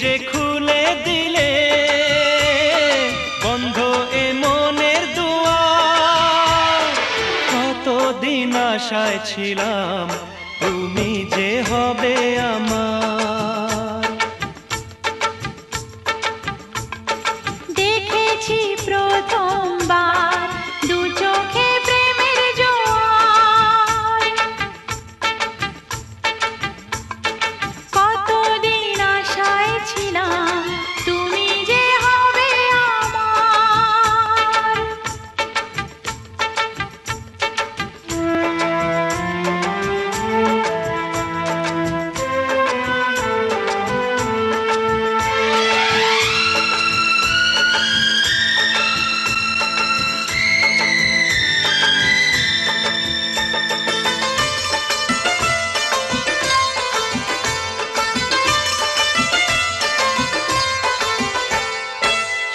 যে খুলে দিলে বন্ধ এ মনের দুয়ার, কতদিন আশায় ছিলাম তুমি যে হবে আমার। দেখেছি প্রথমবার দু চোখে প্রেমের জোয়ার, কতদিন আশায় ছিলাম তুমি যে হবে আমার।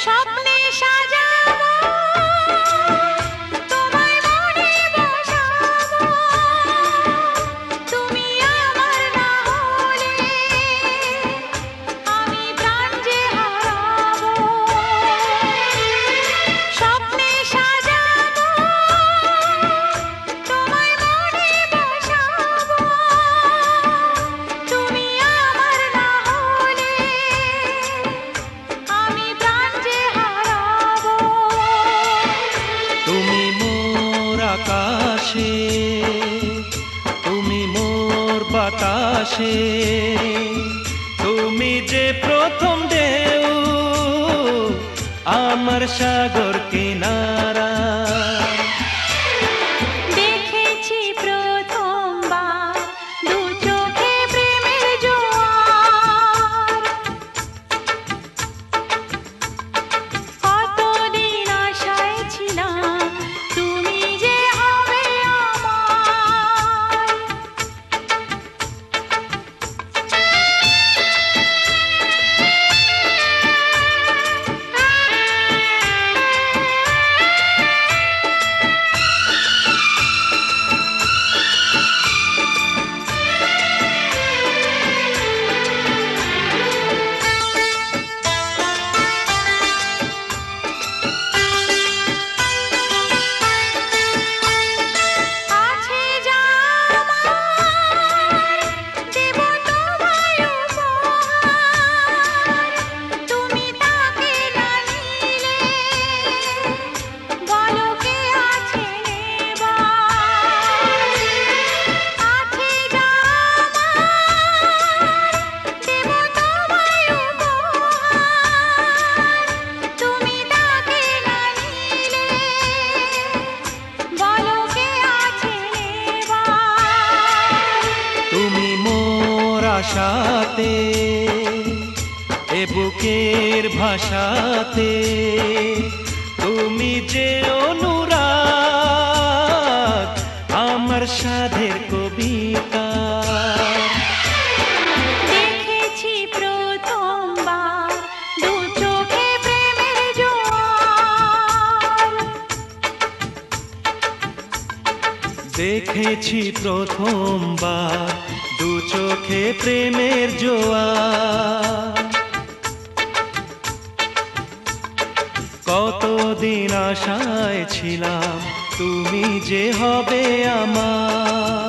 স্বপ্নে সাজাবো তোমায় মনে বসাবো, তুমি আমার না হলে আমি প্রাণ যে হারাবো। স্বপ্নে সাজাবো তোমায় মনে বসাবো, তুমি আমার না হলে আমি প্রাণ যে হারাবো। তুমি মোর আকাশে, তুমি মোর বাতাসে, তুমি যে প্রথম ঢেউ আমার সাগর কিনারা। দেখেছি প্রথমবার দু চোখে প্রেমের জোয়ার, কতদিন আশায় ছিলাম তুমি যে হবে আমার। আছে যা আমার দেব তোমায় উপহার, তুমি তাকে না নিলে বলো কে আছে নেবার। আছে যা আমার দেব তোমায় উপহার, তুমি তাকে না নিলে বলো কে আছে নেবার। তুমি মোর আশাতে, এ বুকের ভাষাতে, তুমি যে অনুরাগ আমার সাধের কবিতা। দেখেছি প্রথমবার দু চোখে প্রেমের জোয়ার, দেখেছি প্রথমবার দু চোখে প্রেমের জোয়ার, কতদিন আশায় ছিলাম তুমি যে হবে আমার।